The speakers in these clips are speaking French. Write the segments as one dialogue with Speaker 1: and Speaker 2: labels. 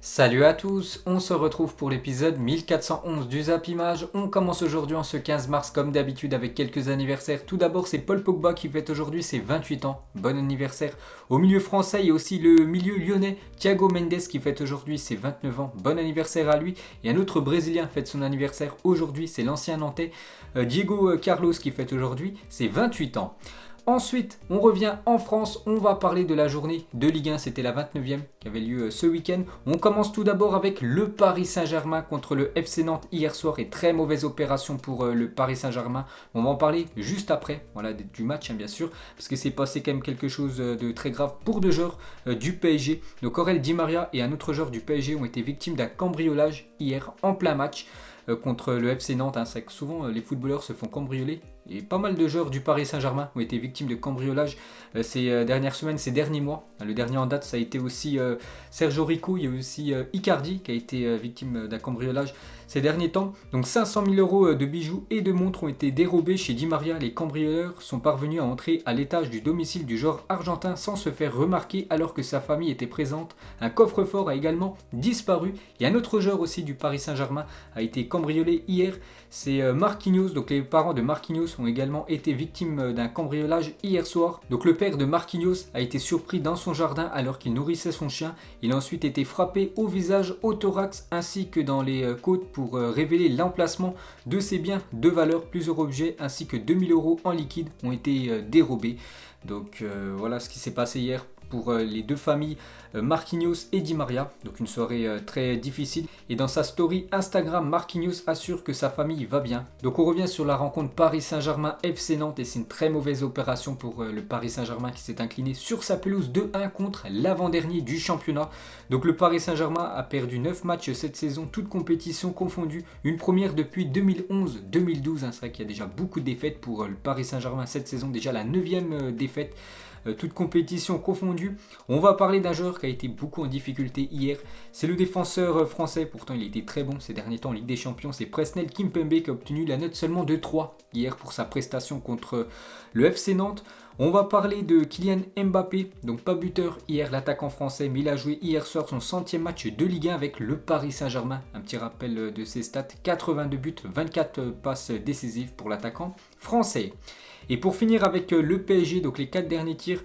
Speaker 1: Salut à tous, on se retrouve pour l'épisode 1411 du Zap Image. On commence aujourd'hui en ce 15 mars comme d'habitude avec quelques anniversaires. Tout d'abord c'est Paul Pogba qui fête aujourd'hui ses 28 ans, bon anniversaire. Au milieu français il y a aussi le milieu lyonnais Thiago Mendes qui fête aujourd'hui ses 29 ans, bon anniversaire à lui. Et un autre Brésilien fête son anniversaire aujourd'hui, c'est l'ancien Nantais Diego Carlos qui fête aujourd'hui ses 28 ans. Ensuite, on revient en France, on va parler de la journée de Ligue 1, c'était la 29e qui avait lieu ce week-end. On commence tout d'abord avec le Paris Saint-Germain contre le FC Nantes hier soir et très mauvaise opération pour le Paris Saint-Germain. On va en parler juste après, voilà, du match bien sûr, parce que c'est passé quand même quelque chose de très grave pour deux joueurs du PSG. Donc Aurel Di Maria et un autre joueur du PSG ont été victimes d'un cambriolage hier en plein match contre le FC Nantes. C'est que souvent les footballeurs se font cambrioler. Et pas mal de joueurs du Paris Saint-Germain ont été victimes de cambriolage ces dernières semaines, ces derniers mois. Le dernier en date, ça a été aussi Sergio Rico. Il y a aussi Icardi qui a été victime d'un cambriolage ces derniers temps. Donc 500 000 euros de bijoux et de montres ont été dérobés chez Di Maria. Les cambrioleurs sont parvenus à entrer à l'étage du domicile du joueur argentin sans se faire remarquer alors que sa famille était présente. Un coffre-fort a également disparu. Et un autre joueur aussi du Paris Saint-Germain a été cambriolé hier. C'est Marquinhos. Donc les parents de Marquinhos ont également été victimes d'un cambriolage hier soir. Donc le père de Marquinhos a été surpris dans son jardin alors qu'il nourrissait son chien. Il a ensuite été frappé au visage, au thorax ainsi que dans les côtes pour révéler l'emplacement de ses biens de valeur. Plusieurs objets ainsi que 2000 euros en liquide ont été dérobés. Donc voilà ce qui s'est passé hier pour les deux familles Marquinhos et Di Maria. Donc une soirée très difficile. Et dans sa story Instagram, Marquinhos assure que sa famille va bien. Donc on revient sur la rencontre Paris Saint-Germain FC Nantes et c'est une très mauvaise opération pour le Paris Saint-Germain qui s'est incliné sur sa pelouse 2-1 contre l'avant-dernier du championnat. Donc le Paris Saint-Germain a perdu 9 matchs cette saison, toutes compétitions confondues. Une première depuis 2011-2012. C'est vrai qu'il y a déjà beaucoup de défaites pour le Paris Saint-Germain cette saison, déjà la 9e défaite. Toute compétition confondue. On va parler d'un joueur qui a été beaucoup en difficulté hier. C'est le défenseur français, pourtant il a été très bon ces derniers temps en Ligue des Champions. C'est Presnel Kimpembe qui a obtenu la note seulement de 3 hier pour sa prestation contre le FC Nantes. On va parler de Kylian Mbappé, donc pas buteur hier l'attaquant français, mais il a joué hier soir son 100e match de Ligue 1 avec le Paris Saint-Germain. Un petit rappel de ses stats, 82 buts, 24 passes décisives pour l'attaquant français. Et pour finir avec le PSG, donc les 4 derniers tirs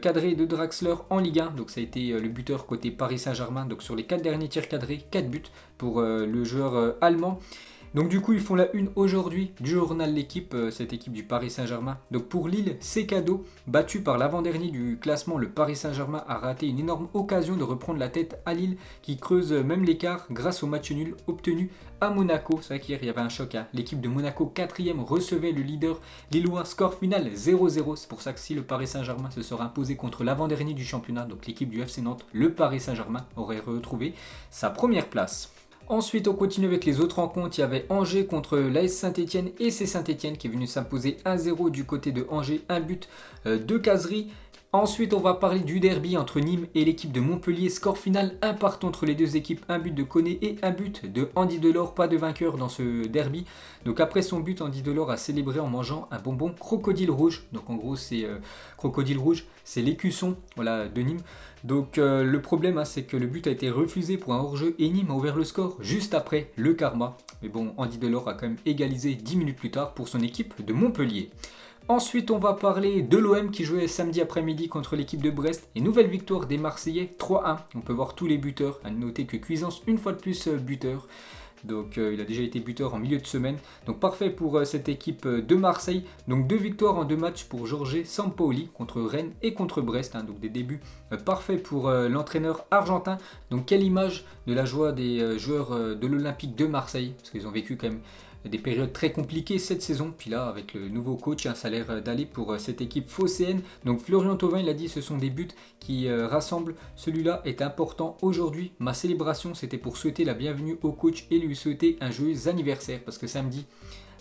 Speaker 1: cadrés de Draxler en Ligue 1. Donc ça a été le buteur côté Paris Saint-Germain. Donc sur les 4 derniers tirs cadrés, 4 buts pour le joueur allemand. Donc du coup ils font la une aujourd'hui du journal L'équipe, cette équipe du Paris Saint-Germain. Donc pour Lille, c'est cadeau. Battu par l'avant-dernier du classement, le Paris Saint-Germain a raté une énorme occasion de reprendre la tête à Lille qui creuse même l'écart grâce au match nul obtenu à Monaco. C'est vrai qu'hier il y avait un choc. L'équipe de Monaco 4e recevait le leader lillois, score final 0-0. C'est pour ça que si le Paris Saint-Germain se serait imposé contre l'avant-dernier du championnat, donc l'équipe du FC Nantes, le Paris Saint-Germain aurait retrouvé sa première place. Ensuite, on continue avec les autres rencontres. Il y avait Angers contre l'AS Saint-Etienne et c'est Saint-Etienne qui est venu s'imposer 1-0 du côté de Angers, un but de Cazerie. Ensuite, on va parler du derby entre Nîmes et l'équipe de Montpellier. Score final, un partout entre les deux équipes. Un but de Koné et un but de Andy Delors. Pas de vainqueur dans ce derby. Donc après son but, Andy Delors a célébré en mangeant un bonbon crocodile rouge. Donc en gros, c'est crocodile rouge, c'est l'écusson voilà, de Nîmes. Donc le problème, c'est que le but a été refusé pour un hors-jeu et Nîmes a ouvert le score juste après le karma. Mais bon, Andy Delors a quand même égalisé 10 minutes plus tard pour son équipe de Montpellier. Ensuite, on va parler de l'OM qui jouait samedi après-midi contre l'équipe de Brest. Et nouvelle victoire des Marseillais, 3-1. On peut voir tous les buteurs. À noter que Cuisance, une fois de plus, buteur. Donc il a déjà été buteur en milieu de semaine. Donc parfait pour cette équipe de Marseille. Donc 2 victoires en 2 matchs pour Jorge Sampaoli contre Rennes et contre Brest. Donc des débuts parfaits pour l'entraîneur argentin. Donc quelle image de la joie des joueurs de l'Olympique de Marseille. Parce qu'ils ont vécu quand même des périodes très compliquées cette saison. Puis là, avec le nouveau coach, ça a l'air d'aller pour cette équipe phocéenne. Donc Florian Thauvin, il a dit ce sont des buts qui rassemblent. Celui-là est important aujourd'hui. Ma célébration, c'était pour souhaiter la bienvenue au coach et lui souhaiter un joyeux anniversaire. Parce que samedi,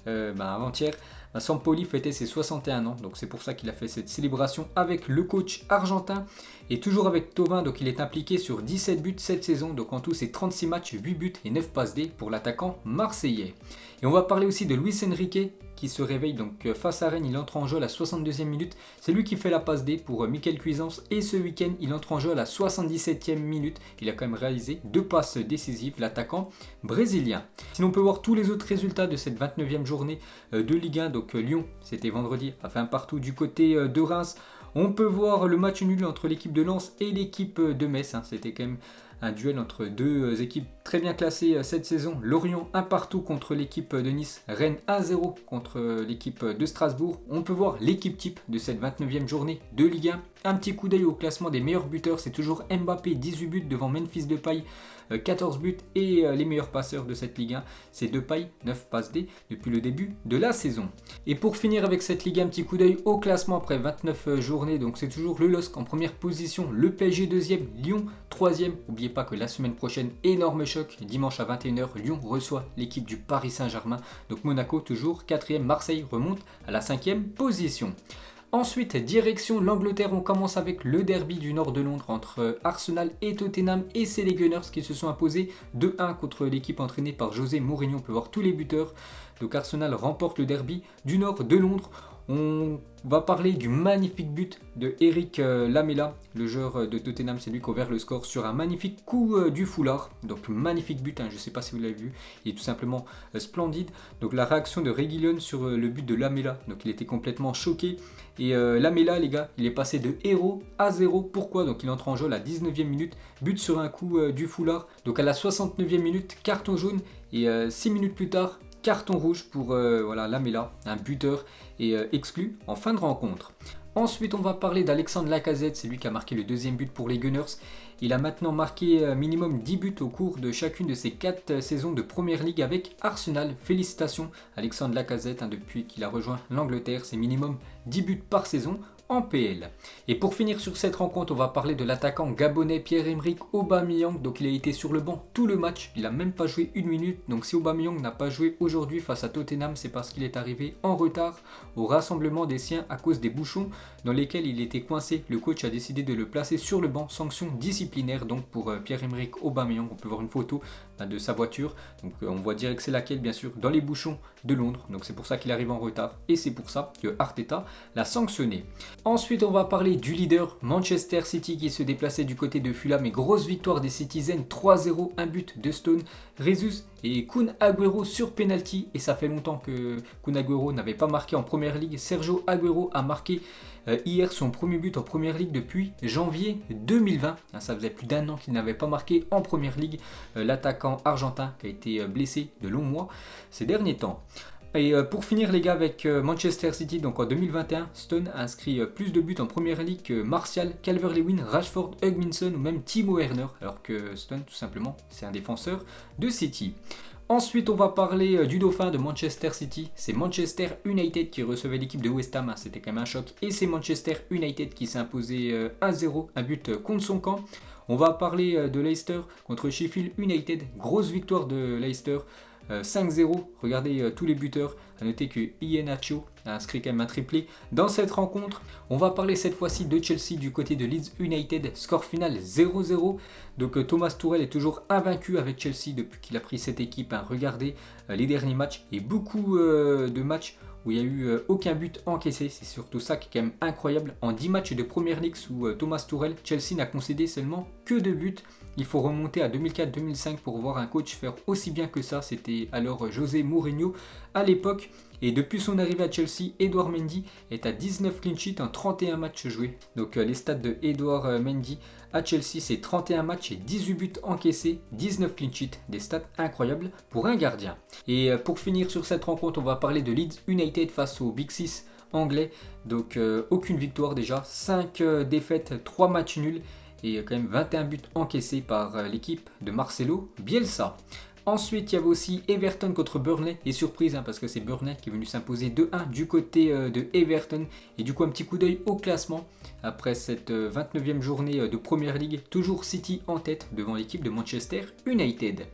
Speaker 1: avant-hier, Sampaoli fêtait ses 61 ans, donc c'est pour ça qu'il a fait cette célébration avec le coach argentin. Et toujours avec Thauvin, donc il est impliqué sur 17 buts cette saison, donc en tout c'est 36 matchs, 8 buts et 9 passes D pour l'attaquant marseillais. Et on va parler aussi de Luis Enrique qui se réveille donc face à Rennes, il entre en jeu à la 62e minute. C'est lui qui fait la passe D pour Michael Cuisance et ce week-end il entre en jeu à la 77e minute. Il a quand même réalisé 2 passes décisives, l'attaquant brésilien. Sinon on peut voir tous les autres résultats de cette 29e journée de Ligue 1. Donc Lyon, c'était vendredi, a fait un partout du côté de Reims. On peut voir le match nul entre l'équipe de Lens et l'équipe de Metz. C'était quand même un duel entre deux équipes très bien classées cette saison. Lorient 1 partout contre l'équipe de Nice. Rennes 1-0 contre l'équipe de Strasbourg. On peut voir l'équipe type de cette 29e journée de Ligue 1. Un petit coup d'œil au classement des meilleurs buteurs. C'est toujours Mbappé, 18 buts devant Memphis Depay, 14 buts. Et les meilleurs passeurs de cette Ligue 1, c'est Depay, 9 passes D depuis le début de la saison. Et pour finir avec cette Ligue 1, un petit coup d'œil au classement après 29 journées. Donc c'est toujours le LOSC en première position, le PSG 2e, Lyon 3e. N'oubliez pas que la semaine prochaine, énorme choc, dimanche à 21h, Lyon reçoit l'équipe du Paris Saint-Germain. Donc Monaco toujours 4e, Marseille remonte à la 5e position. Ensuite, direction l'Angleterre, on commence avec le derby du nord de Londres entre Arsenal et Tottenham et c'est les Gunners qui se sont imposés 2-1 contre l'équipe entraînée par José Mourinho. On peut voir tous les buteurs. Donc Arsenal remporte le derby du nord de Londres. On va parler du magnifique but de Eric Lamela, le joueur de Tottenham, c'est lui qui a ouvert le score sur un magnifique coup du foulard. Donc magnifique but, je ne sais pas si vous l'avez vu, il est tout simplement splendide. Donc la réaction de Reguilón sur le but de Lamela, donc il était complètement choqué. Et Lamela les gars, il est passé de héros à 0, pourquoi? Donc il entre en jeu à la 19e minute, but sur un coup du foulard. Donc à la 69e minute, carton jaune et 6 minutes plus tard, carton rouge pour Lamela, un buteur et exclu en fin de rencontre. Ensuite, on va parler d'Alexandre Lacazette, c'est lui qui a marqué le deuxième but pour les Gunners. Il a maintenant marqué minimum 10 buts au cours de chacune de ses 4 saisons de Première Ligue avec Arsenal. Félicitations Alexandre Lacazette, depuis qu'il a rejoint l'Angleterre, c'est minimum 10 buts par saison en PL. Et pour finir sur cette rencontre, on va parler de l'attaquant gabonais Pierre-Emerick Aubameyang. Donc il a été sur le banc tout le match, il n'a même pas joué une minute. Donc si Aubameyang n'a pas joué aujourd'hui face à Tottenham, c'est parce qu'il est arrivé en retard au rassemblement des siens à cause des bouchons dans lesquels il était coincé. Le coach a décidé de le placer sur le banc, sanction disciplinaire donc pour Pierre-Emerick Aubameyang. On peut voir une photo de sa voiture, donc on voit direct c'est laquelle bien sûr, dans les bouchons de Londres. Donc c'est pour ça qu'il arrive en retard et c'est pour ça que Arteta l'a sanctionné. Ensuite on va parler du leader Manchester City qui se déplaçait du côté de Fulham et grosse victoire des Citizens 3-0, un but de Stone, Jesus et Kun Agüero sur penalty. Et ça fait longtemps que Kun Agüero n'avait pas marqué en Première Ligue. Sergio Agüero a marqué hier son premier but en Première Ligue depuis janvier 2020. Ça faisait plus d'1 an qu'il n'avait pas marqué en Première Ligue. L'attaquant argentin qui a été blessé de longs mois ces derniers temps. Et pour finir les gars avec Manchester City, donc en 2021, Stone a inscrit plus de buts en Première Ligue que Martial, Calvert-Lewin, Rashford, Hugminson ou même Timo Werner, alors que Stone tout simplement c'est un défenseur de City. Ensuite, on va parler du dauphin de Manchester City. C'est Manchester United qui recevait l'équipe de West Ham. C'était quand même un choc. Et c'est Manchester United qui s'est imposé 1-0, un but contre son camp. On va parler de Leicester contre Sheffield United. Grosse victoire de Leicester. 5-0, regardez tous les buteurs. A noter que Iheanacho a inscrit quand même un triplé dans cette rencontre. On va parler cette fois-ci de Chelsea du côté de Leeds United. Score final 0-0. Donc Thomas Tuchel est toujours invaincu avec Chelsea depuis qu'il a pris cette équipe. Regardez les derniers matchs et beaucoup de matchs où il n'y a eu aucun but encaissé. C'est surtout ça qui est quand même incroyable. En 10 matchs de Première Ligue sous Thomas Tuchel, Chelsea n'a concédé seulement que 2 buts. Il faut remonter à 2004-2005 pour voir un coach faire aussi bien que ça. C'était alors José Mourinho à l'époque. Et depuis son arrivée à Chelsea, Edouard Mendy est à 19 clean sheets en 31 matchs joués. Donc les stats de Edouard Mendy à Chelsea, c'est 31 matchs et 18 buts encaissés, 19 clean sheets. Des stats incroyables pour un gardien. Et pour finir sur cette rencontre, on va parler de Leeds United face au Big Six anglais. Donc aucune victoire déjà, 5 défaites, 3 matchs nuls. Et quand même 21 buts encaissés par l'équipe de Marcelo Bielsa. Ensuite, il y avait aussi Everton contre Burnley. Et surprise, parce que c'est Burnley qui est venu s'imposer 2-1 du côté de Everton. Et du coup, un petit coup d'œil au classement après cette 29e journée de Première Ligue. Toujours City en tête devant l'équipe de Manchester United.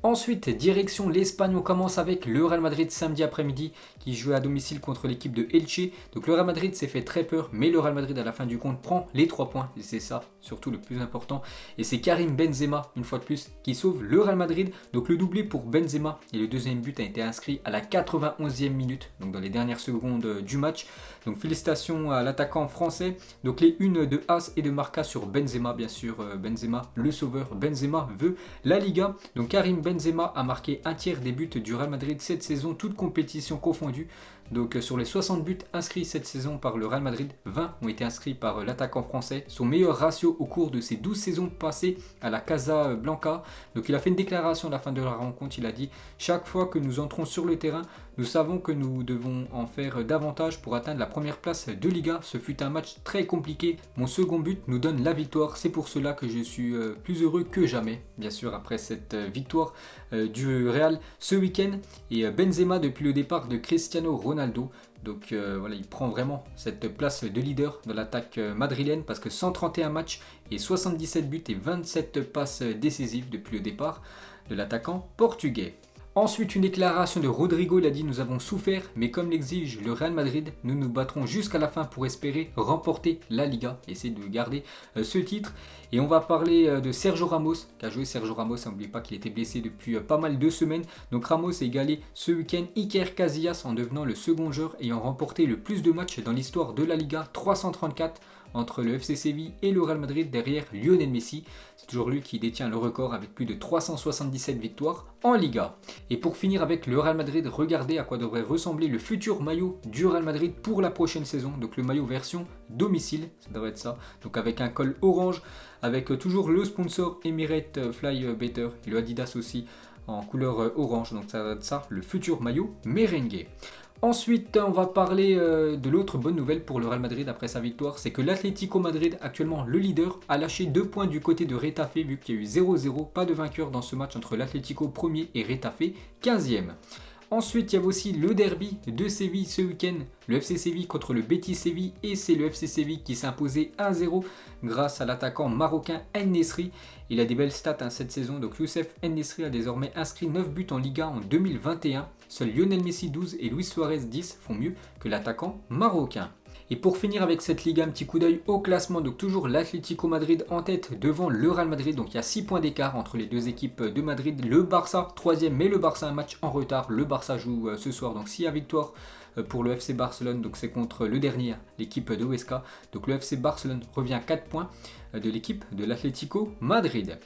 Speaker 1: Ensuite, direction l'Espagne, on commence avec le Real Madrid samedi après-midi qui jouait à domicile contre l'équipe de Elche. Donc le Real Madrid s'est fait très peur, mais le Real Madrid à la fin du compte prend les 3 points. Et c'est ça surtout le plus important. Et c'est Karim Benzema, une fois de plus, qui sauve le Real Madrid. Donc le doublé pour Benzema et le deuxième but a été inscrit à la 91e minute, donc dans les dernières secondes du match. Donc félicitations à l'attaquant français. Donc les unes de As et de Marca sur Benzema, bien sûr. Benzema, le sauveur. Benzema veut la Liga. Donc Karim Benzema a marqué un tiers des buts du Real Madrid cette saison, toutes compétitions confondues. Donc sur les 60 buts inscrits cette saison par le Real Madrid, 20 ont été inscrits par l'attaquant français. Son meilleur ratio au cours de ses 12 saisons passées à la Casa Blanca. Donc il a fait une déclaration à la fin de la rencontre, il a dit « Chaque fois que nous entrons sur le terrain, nous savons que nous devons en faire davantage pour atteindre la première place de Liga. Ce fut un match très compliqué. Mon second but nous donne la victoire. C'est pour cela que je suis plus heureux que jamais. » Bien sûr, après cette victoire du Real ce week-end. Et Benzema, depuis le départ de Cristiano Ronaldo, donc voilà, il prend vraiment cette place de leader dans l'attaque madrilène parce que 131 matchs et 77 buts et 27 passes décisives depuis le départ de l'attaquant portugais. Ensuite, une déclaration de Rodrigo, il a dit « Nous avons souffert, mais comme l'exige le Real Madrid, nous nous battrons jusqu'à la fin pour espérer remporter la Liga. » Essayer de garder ce titre. Et on va parler de Sergio Ramos, qui a joué Sergio Ramos. N'oubliez pas qu'il était blessé depuis pas mal de semaines. Donc Ramos a égalé ce week-end Iker Casillas en devenant le second joueur ayant remporté le plus de matchs dans l'histoire de la Liga, 334 entre le FC Séville et le Real Madrid derrière Lionel Messi. C'est toujours lui qui détient le record avec plus de 377 victoires en Liga. Et pour finir avec le Real Madrid, regardez à quoi devrait ressembler le futur maillot du Real Madrid pour la prochaine saison. Donc le maillot version domicile, ça devrait être ça. Donc avec un col orange, avec toujours le sponsor Emirates Fly Better et le Adidas aussi en couleur orange. Donc ça va être ça, le futur maillot merengue. Ensuite, on va parler de l'autre bonne nouvelle pour le Real Madrid après sa victoire, c'est que l'Atlético Madrid, actuellement le leader, a lâché 2 points du côté de Retafe vu qu'il y a eu 0-0, pas de vainqueur dans ce match entre l'Atlético 1er et Retafe 15e. Ensuite, il y avait aussi le derby de Séville ce week-end, le FC Séville contre le Betis Séville, et c'est le FC Séville qui s'est imposé 1-0 grâce à l'attaquant marocain En-Nesyri. Il a des belles stats cette saison, donc Youssef En-Nesyri a désormais inscrit 9 buts en Liga en 2021. Seuls Lionel Messi 12 et Luis Suarez 10 font mieux que l'attaquant marocain. Et pour finir avec cette Liga, un petit coup d'œil au classement. Donc toujours l'Atlético Madrid en tête devant le Real Madrid. Donc il y a 6 points d'écart entre les deux équipes de Madrid. Le Barça 3e, mais le Barça a un match en retard. Le Barça joue ce soir, donc s'il y a victoire pour le FC Barcelone, donc c'est contre le dernier, l'équipe de Huesca. Donc le FC Barcelone revient à 4 points de l'équipe de l'Atlético Madrid.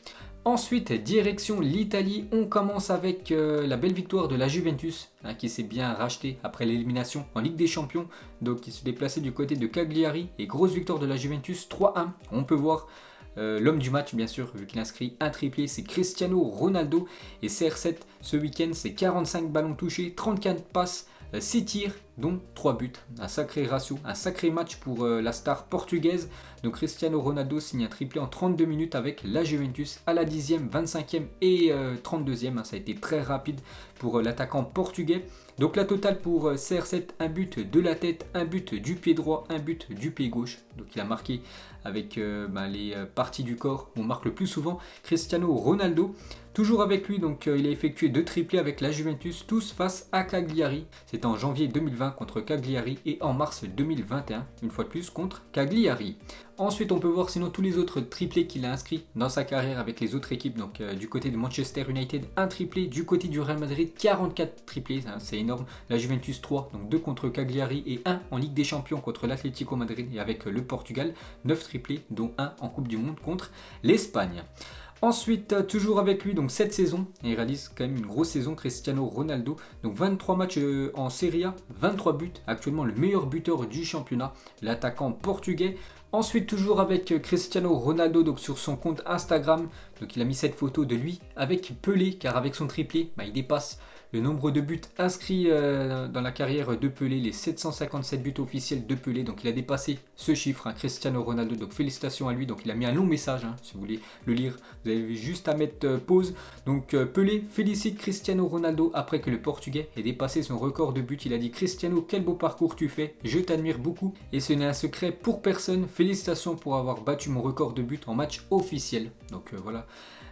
Speaker 1: Ensuite, direction l'Italie, on commence avec la belle victoire de la Juventus qui s'est bien rachetée après l'élimination en Ligue des Champions. Donc il se déplaçait du côté de Cagliari et grosse victoire de la Juventus 3-1. On peut voir l'homme du match bien sûr vu qu'il inscrit un triplé, c'est Cristiano Ronaldo. Et CR7 ce week-end c'est 45 ballons touchés, 34 passes, 6 tirs dont 3 buts. Un sacré ratio, un sacré match pour la star portugaise. Donc Cristiano Ronaldo signe un triplé en 32 minutes avec la Juventus à la 10e, 25e et 32e. Ça a été très rapide pour l'attaquant portugais. Donc la totale pour CR7, un but de la tête, un but du pied droit, un but du pied gauche. Donc il a marqué avec les parties du corps où on marque le plus souvent Cristiano Ronaldo. Toujours avec lui, donc il a effectué 2 triplés avec la Juventus, tous face à Cagliari. C'était en janvier 2020 contre Cagliari et en mars 2021, une fois de plus contre Cagliari. Ensuite, on peut voir sinon tous les autres triplés qu'il a inscrits dans sa carrière avec les autres équipes. Donc du côté de Manchester United, un triplé. Du côté du Real Madrid, 44 triplés, c'est énorme. La Juventus 3, donc 2 contre Cagliari et 1 en Ligue des Champions contre l'Atlético Madrid et avec le Portugal, 9 triplés, dont 1 en Coupe du Monde contre l'Espagne. Ensuite, toujours avec lui, donc cette saison, il réalise quand même une grosse saison, Cristiano Ronaldo. Donc 23 matchs en Serie A, 23 buts, actuellement le meilleur buteur du championnat, l'attaquant portugais. Ensuite, toujours avec Cristiano Ronaldo, donc sur son compte Instagram, donc il a mis cette photo de lui avec Pelé, car avec son triplé, il dépasse le nombre de buts inscrits dans la carrière de Pelé, les 757 buts officiels de Pelé. Donc il a dépassé ce chiffre, Cristiano Ronaldo. Donc félicitations à lui. Donc il a mis un long message, si vous voulez le lire, vous avez juste à mettre pause. Donc Pelé félicite Cristiano Ronaldo après que le Portugais ait dépassé son record de buts. Il a dit: Cristiano, quel beau parcours tu fais, je t'admire beaucoup et ce n'est un secret pour personne. félicitations pour avoir battu mon record de buts en match officiel. Donc voilà,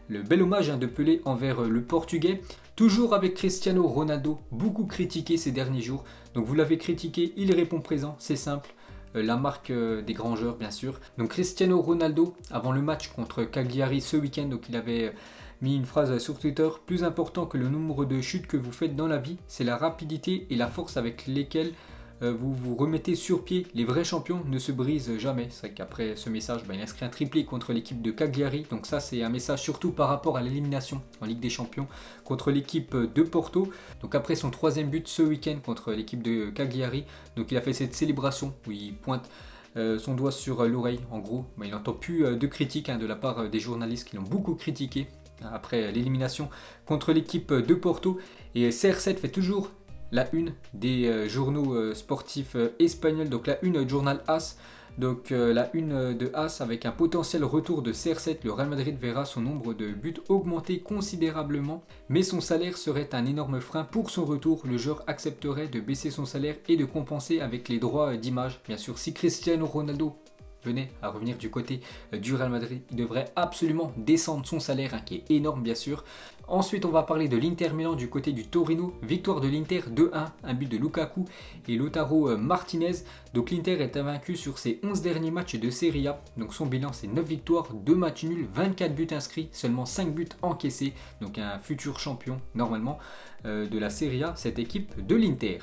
Speaker 1: le bel hommage de Pelé envers le Portugais. Toujours avec Cristiano Ronaldo, beaucoup critiqué ces derniers jours. Donc vous l'avez critiqué, il répond présent, c'est simple. La marque des grands joueurs bien sûr. Donc Cristiano Ronaldo, avant le match contre Cagliari ce week-end, donc il avait mis une phrase sur Twitter: plus important que le nombre de chutes que vous faites dans la vie, c'est la rapidité et la force avec lesquelles vous vous remettez sur pied. Les vrais champions ne se brisent jamais. C'est vrai qu'après ce message, il inscrit un triplé contre l'équipe de Cagliari. Donc ça, c'est un message surtout par rapport à l'élimination en Ligue des Champions contre l'équipe de Porto. Donc après son 3e but ce week-end contre l'équipe de Cagliari, donc il a fait cette célébration où il pointe son doigt sur l'oreille. En gros, il n'entend plus de critiques de la part des journalistes qui l'ont beaucoup critiqué après l'élimination contre l'équipe de Porto. Et CR7 fait toujours la une des journaux sportifs espagnols, donc la une du journal AS, donc la une de AS avec un potentiel retour de CR7. Le Real Madrid verra son nombre de buts augmenter considérablement, mais son salaire serait un énorme frein pour son retour. Le joueur accepterait de baisser son salaire et de compenser avec les droits d'image. Bien sûr, si Cristiano Ronaldo venait à revenir du côté du Real Madrid, il devrait absolument descendre son salaire, qui est énorme bien sûr. Ensuite, on va parler de l'Inter Milan du côté du Torino. Victoire de l'Inter 2-1, un but de Lukaku et Lautaro Martinez. Donc l'Inter est invaincu sur ses 11 derniers matchs de Serie A. Donc son bilan, c'est 9 victoires, 2 matchs nuls, 24 buts inscrits, seulement 5 buts encaissés. Donc un futur champion normalement de la Serie A, cette équipe de l'Inter.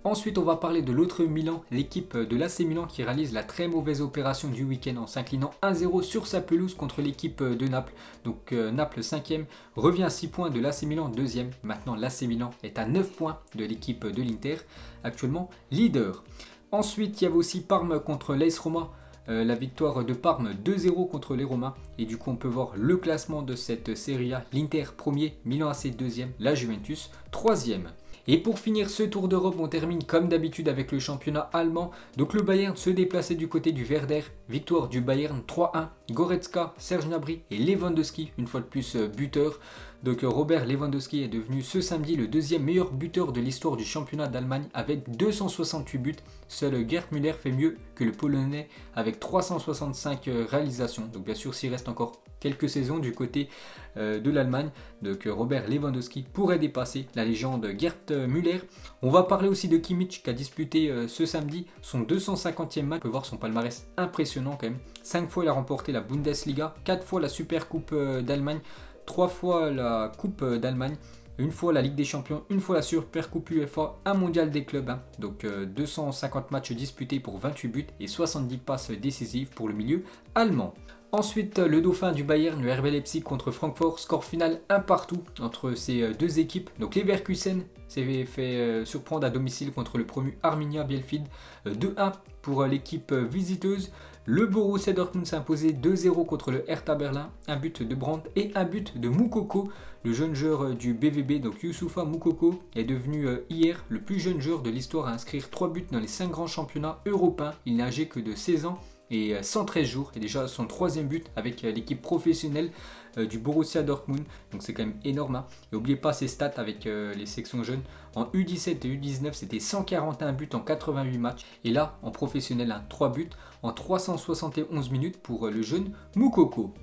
Speaker 1: Ensuite, on va parler de l'autre Milan, l'équipe de l'AC Milan qui réalise la très mauvaise opération du week-end en s'inclinant 1-0 sur sa pelouse contre l'équipe de Naples. Donc Naples 5e revient à 6 points de l'AC Milan 2e. Maintenant, l'AC Milan est à 9 points de l'équipe de l'Inter, actuellement leader. Ensuite, il y avait aussi Parme contre l'AS Roma. La victoire de Parme 2-0 contre les Romains. Et du coup, on peut voir le classement de cette Serie A. L'Inter 1er, Milan AC 2e, la Juventus 3e. Et pour finir ce tour d'Europe, on termine comme d'habitude avec le championnat allemand. Donc le Bayern se déplaçait du côté du Werder. Victoire du Bayern 3-1. Goretzka, Serge Gnabry et Lewandowski, une fois de plus buteur. Donc Robert Lewandowski est devenu ce samedi le 2e meilleur buteur de l'histoire du championnat d'Allemagne avec 268 buts. Seul Gerd Müller fait mieux que le Polonais avec 365 réalisations. Donc bien sûr, s'il reste encore quelques saisons du côté de l'Allemagne, donc Robert Lewandowski pourrait dépasser la légende Gerd Müller. On va parler aussi de Kimmich qui a disputé ce samedi son 250e match. On peut voir son palmarès impressionnant quand même. 5 fois il a remporté la Bundesliga, 4 fois la Super Coupe d'Allemagne, 3 fois la Coupe d'Allemagne, une fois la Ligue des Champions, une fois la Super Coupe UEFA, un mondial des clubs. Donc 250 matchs disputés pour 28 buts et 70 passes décisives pour le milieu allemand. Ensuite, le dauphin du Bayern, le RB Leipzig contre Francfort, score final 1-1 entre ces deux équipes. Donc Leverkusen s'est fait surprendre à domicile contre le promu Arminia Bielefeld, 2-1 pour l'équipe visiteuse. Le Borussia Dortmund s'est imposé 2-0 contre le Hertha Berlin, un but de Brandt et un but de Moukoko. Le jeune joueur du BVB, donc Youssoufa Moukoko, est devenu hier le plus jeune joueur de l'histoire à inscrire 3 buts dans les 5 grands championnats européens. Il n'a âgé que de 16 ans et 113 jours, et déjà son 3e but avec l'équipe professionnelle du Borussia Dortmund, donc c'est quand même énorme. Et n'oubliez pas ses stats avec les sections jeunes. En U17 et U19, c'était 141 buts en 88 matchs, et là en professionnel 3 buts en 371 minutes pour le jeune Moukoko.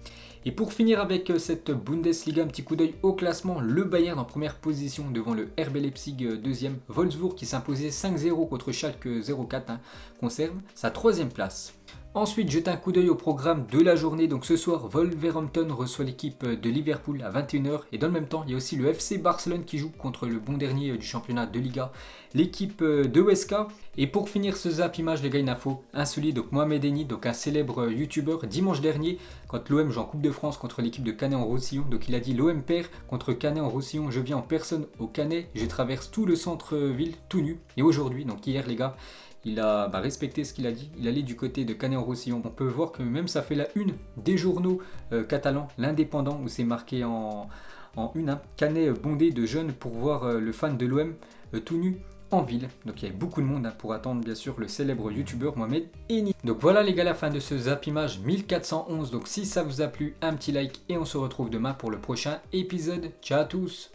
Speaker 1: Et pour finir avec cette Bundesliga, un petit coup d'œil au classement, le Bayern en première position devant le RB Leipzig 2e, Wolfsburg qui s'imposait 5-0 contre Schalke 04 conserve sa 3e place. Ensuite, jetez un coup d'œil au programme de la journée. Donc ce soir, Wolverhampton reçoit l'équipe de Liverpool à 21h. Et dans le même temps, il y a aussi le FC Barcelone qui joue contre le bon dernier du championnat de Liga, l'équipe de Huesca. Et pour finir ce zap image, les gars, une info insolite. Donc Mohamed Eni, donc un célèbre youtubeur, dimanche dernier, quand l'OM joue en Coupe de France contre l'équipe de Canet-en-Roussillon, donc il a dit: l'OM perd contre Canet-en-Roussillon, je viens en personne au Canet, je traverse tout le centre-ville tout nu. Et aujourd'hui, donc hier les gars, il a respecté ce qu'il a dit, il allait du côté de Canet-en-Roussillon. On peut voir que même ça fait la une des journaux catalans, l'Indépendant, où c'est marqué en une, Canet bondé de jeunes pour voir le fan de l'OM tout nu en ville. Donc il y avait beaucoup de monde pour attendre bien sûr le célèbre youtubeur Mohamed Eni. Donc voilà les gars, la fin de ce zap image 1411. Donc si ça vous a plu, un petit like et on se retrouve demain pour le prochain épisode. Ciao à tous.